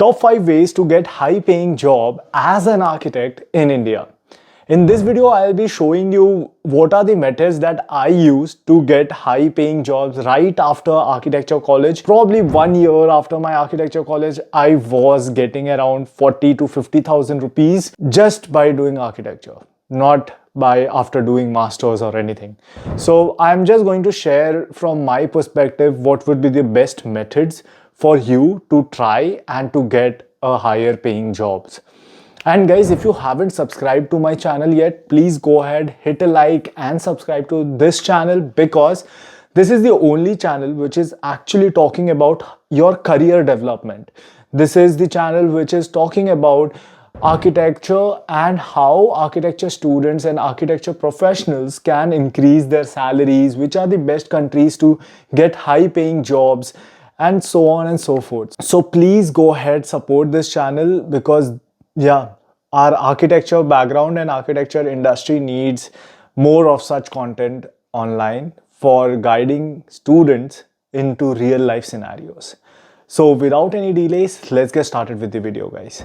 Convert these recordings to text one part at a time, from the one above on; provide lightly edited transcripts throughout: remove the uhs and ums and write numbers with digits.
Top 5 ways to get high paying job as an architect in India. In this video, I'll be showing you what are the methods that I use to get high paying jobs right after architecture college. Probably 1 year after my architecture college, I was getting around 40 to 50,000 rupees just by doing architecture, not by after doing masters or anything. So I'm just going to share from my perspective what would be the best methods for you to try and to get a higher paying jobs. And guys, if you haven't subscribed to my channel yet, please go ahead, hit a like and subscribe to this channel, because this is the only channel which is actually talking about your career development. This is the channel which is talking about architecture and how architecture students and architecture professionals can increase their salaries, which are the best countries to get high paying jobs, and so on and so forth. So please go ahead, support this channel, because our architecture background and architecture industry needs more of such content online for guiding students into real life scenarios. So without any delays, let's get started with the video, guys.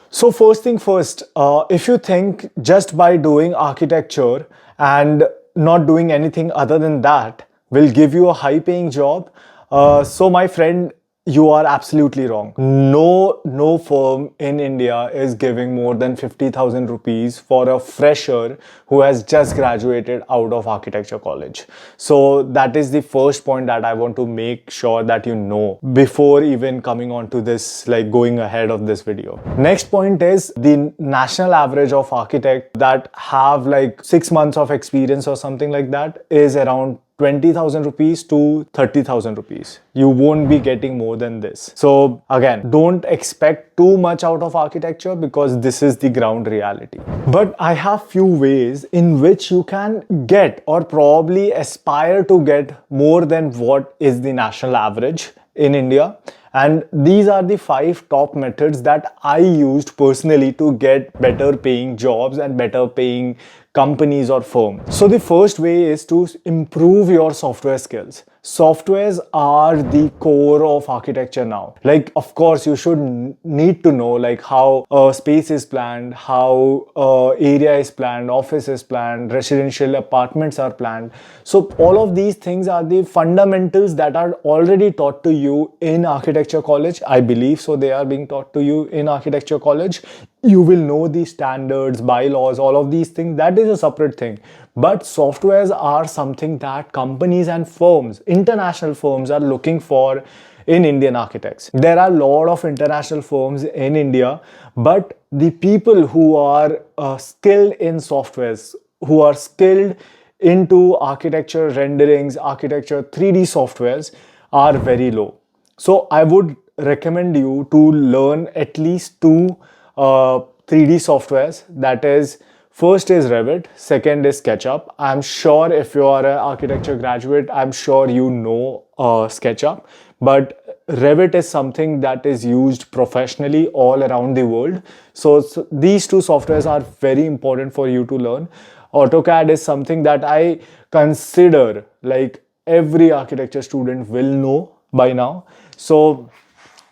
So first thing first, if you think just by doing architecture and not doing anything other than that will give you a high paying job, so my friend, you are absolutely wrong. No firm in India is giving more than 50,000 rupees for a fresher who has just graduated out of architecture college. So that is the first point that I want to make sure that you know before even coming on to this, like going ahead of this video. Next point is the national average of architect that have like 6 months of experience or something like that is around 20,000 rupees to 30,000 rupees. You won't be getting more than this. So again, don't expect too much out of architecture, because this is the ground reality. But I have few ways in which you can get or probably aspire to get more than what is the national average in India. And these are the 5 top methods that I used personally to get better paying jobs and better paying companies or firms. So the first way is to improve your software skills. Softwares are the core of architecture now. Like, of course, you should need to know like how a space is planned, how area is planned, office is planned, residential apartments are planned. So all of these things are the fundamentals that are already taught to you in architecture college. I believe so they are being taught to you in architecture college. You will know the standards, bylaws, all of these things. That is a separate thing. But softwares are something that companies and firms, international firms, are looking for in Indian architects. There are a lot of international firms in India, but the people who are skilled in softwares, who are skilled into architecture renderings, architecture 3D softwares, are very low. So I would recommend you to learn at least 2 3D softwares. That is, first is Revit, second is SketchUp. I'm sure if you are an architecture graduate, I'm sure you know SketchUp, but Revit is something that is used professionally all around the world. So these 2 softwares are very important for you to learn. AutoCAD is something that I consider like every architecture student will know by now. So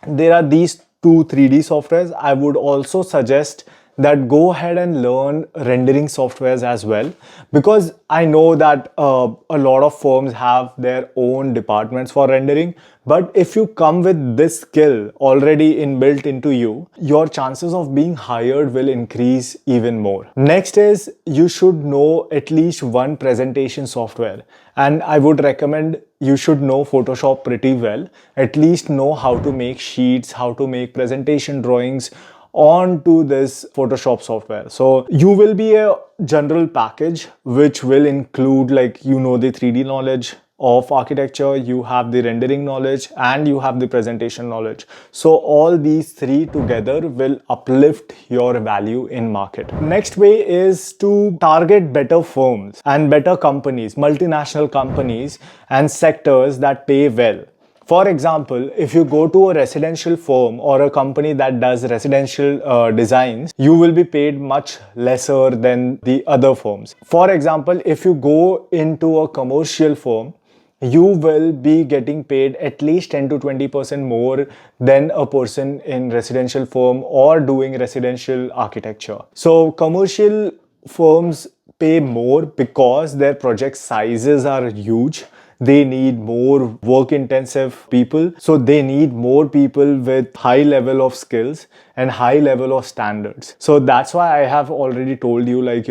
there are these 2 3D softwares. I would also suggest that go ahead and learn rendering softwares as well, because I know that a lot of firms have their own departments for rendering, but if you come with this skill already inbuilt into you, your chances of being hired will increase even more. Next is you should know at least 1 presentation software, and I would recommend you should know Photoshop pretty well. At least know how to make sheets, how to make presentation drawings onto this Photoshop software. So you will be a general package which will include like the 3D knowledge of architecture, you have the rendering knowledge, and you have the presentation knowledge. So all these 3 together will uplift your value in market. Next way is to target better firms and better companies, multinational companies and sectors that pay well. For example, if you go to a residential firm or a company that does residential designs, you will be paid much lesser than the other firms. For example, if you go into a commercial firm, you will be getting paid at least 10 to 20% more than a person in residential firm or doing residential architecture. So commercial firms pay more because their project sizes are huge. They need more work intensive people, so they need more people with high level of skills and high level of standards. So that's why I have already told you, like,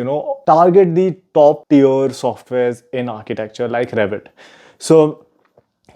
target the top tier softwares in architecture like Revit. So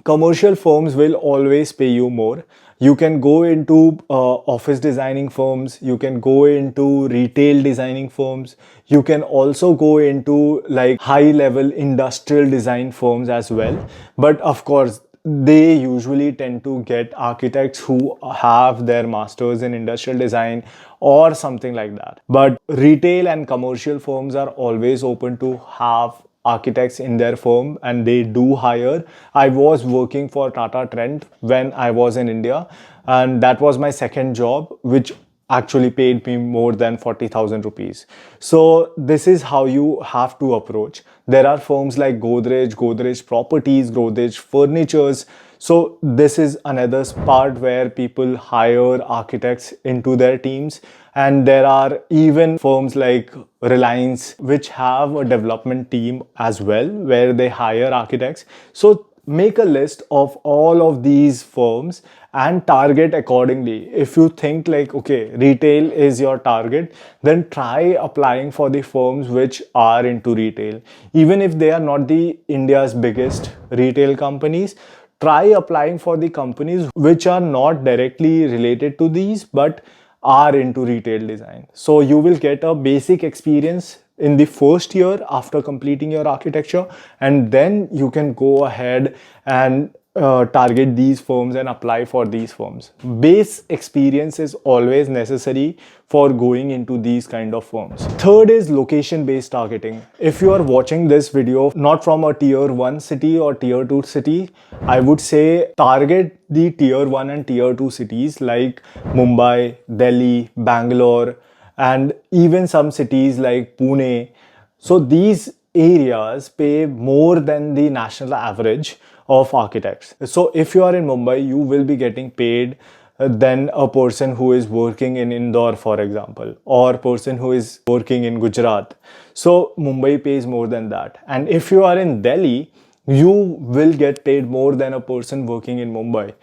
commercial firms will always pay you more. You can go into office designing firms, you can go into retail designing firms, you can also go into like high level industrial design firms as well. But of course, they usually tend to get architects who have their masters in industrial design or something like that. But retail and commercial firms are always open to have architects in their firm, and they do hire. I was working for Tata Trent when I was in India, and that was my second job, which actually paid me more than 40,000 rupees. So this is how you have to approach. There are firms like Godrej Properties, Godrej Furnitures. So this is another part where people hire architects into their teams. And there are even firms like Reliance, which have a development team as well, where they hire architects. So make a list of all of these firms and target accordingly. If you think like, okay, retail is your target, then try applying for the firms which are into retail. Even if they are not the India's biggest retail companies, try applying for the companies which are not directly related to these, but are into retail design. So you will get a basic experience in the first year after completing your architecture, and then you can go ahead and target these firms and apply for these firms. Base experience is always necessary for going into these kind of firms. Third is location based targeting. If you are watching this video not from a tier 1 city or tier 2 city, I would say target the tier 1 and tier 2 cities like Mumbai, Delhi, Bangalore, and even some cities like Pune. So these areas pay more than the national average of architects. So if you are in Mumbai, you will be getting paid than a person who is working in Indore, for example, or person who is working in Gujarat. So Mumbai pays more than that. And if you are in Delhi, you will get paid more than a person working in Mumbai,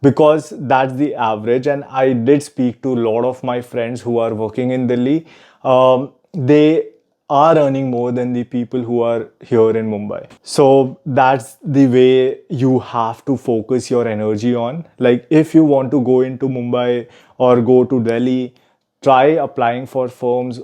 because that's the average. And I did speak to a lot of my friends who are working in Delhi. They are earning more than the people who are here in Mumbai. So that's the way you have to focus your energy on. Like if you want to go into Mumbai or go to Delhi, try applying for firms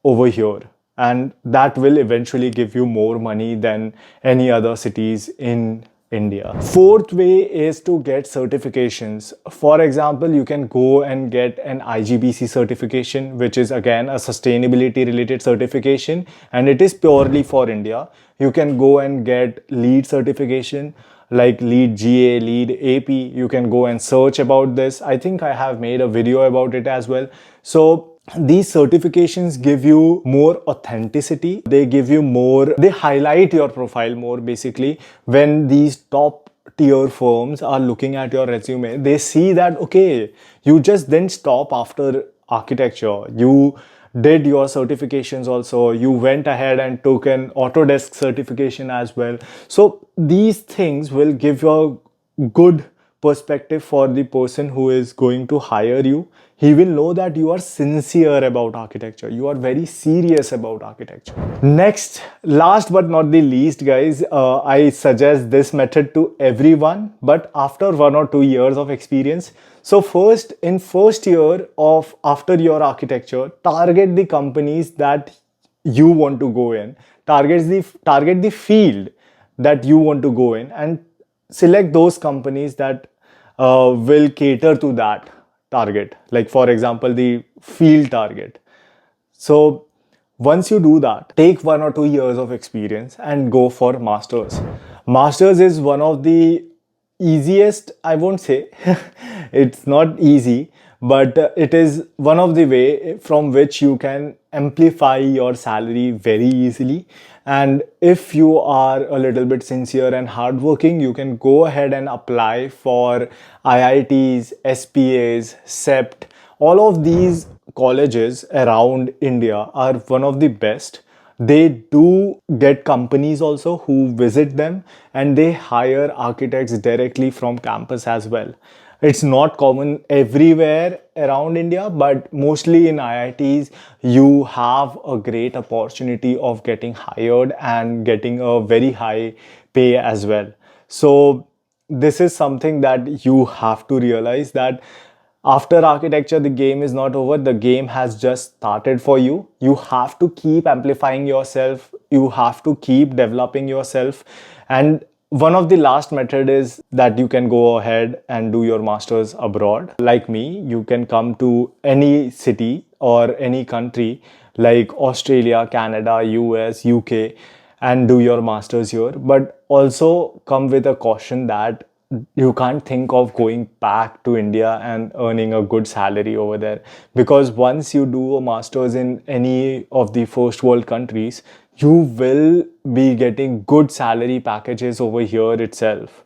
over here, and that will eventually give you more money than any other cities in India. Fourth way is to get certifications. For example, you can go and get an IGBC certification, which is again a sustainability related certification, and it is purely for India. You can go and get LEED certification like LEED GA, LEED AP. You can go and search about this. I think I have made a video about it as well. So these certifications give you more authenticity. They give you more, they highlight your profile more basically. When these top tier firms are looking at your resume, they see that, okay, you just didn't stop after architecture. You did your certifications also. You went ahead and took an Autodesk certification as well. So these things will give you a good perspective for the person who is going to hire you. He will know that you are sincere about architecture. You are very serious about architecture. Next, last but not the least, guys, I suggest this method to everyone, but after 1 or 2 years of experience. So first, in first year of after your architecture, target the companies that you want to go in. Target the field that you want to go in, and select those companies that will cater to that target. Like for example, the field target. So once you do that, take 1 or 2 years of experience and go for masters. Masters is one of the easiest, I won't say. It's not easy, but it is one of the way from which you can amplify your salary very easily. And if you are a little bit sincere and hardworking, you can go ahead and apply for IITs, SPAs, SEPT. All of these colleges around India are one of the best. They do get companies also who visit them, and they hire architects directly from campus as well. It's not common everywhere around India, but mostly in IITs, you have a great opportunity of getting hired and getting a very high pay as well. So this is something that you have to realize, that after architecture, the game is not over. The game has just started for you. You have to keep amplifying yourself. You have to keep developing yourself. And one of the last method is that you can go ahead and do your masters abroad. Like me, you can come to any city or any country like Australia, Canada, US, UK, and do your masters here. But also come with a caution that you can't think of going back to India and earning a good salary over there, because once you do a master's in any of the first world countries, you will be getting good salary packages over here itself.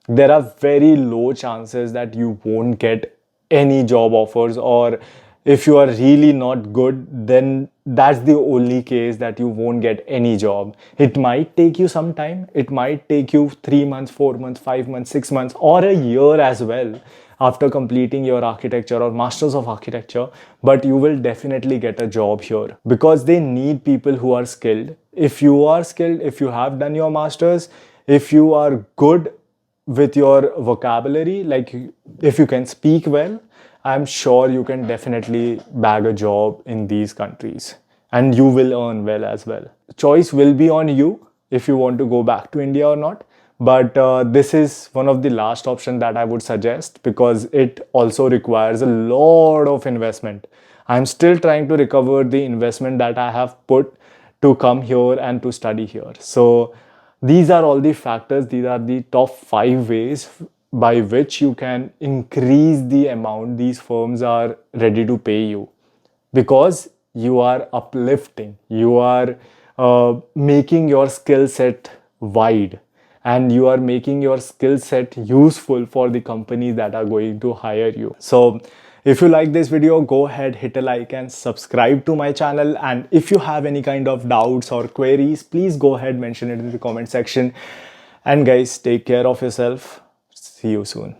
There are very low chances that you won't get any job offers, or if you are really not good, then that's the only case that you won't get any job. It might take you some time. It might take you 3 months, 4 months, 5 months, 6 months, or a year as well after completing your architecture or masters of architecture, but you will definitely get a job here because they need people who are skilled. If you are skilled, if you have done your masters, if you are good with your vocabulary, like if you can speak well, I'm sure you can definitely bag a job in these countries, and you will earn well as well. Choice will be on you if you want to go back to India or not. But this is one of the last option that I would suggest, because it also requires a lot of investment. I'm still trying to recover the investment that I have put to come here and to study here. So these are all the factors. These are the top 5 ways by which you can increase the amount these firms are ready to pay you, because you are uplifting, you are making your skill set wide, and you are making your skill set useful for the companies that are going to hire you. So if you like this video, go ahead, hit a like and subscribe to my channel. And if you have any kind of doubts or queries, please go ahead, mention it in the comment section. And guys, take care of yourself. See you soon.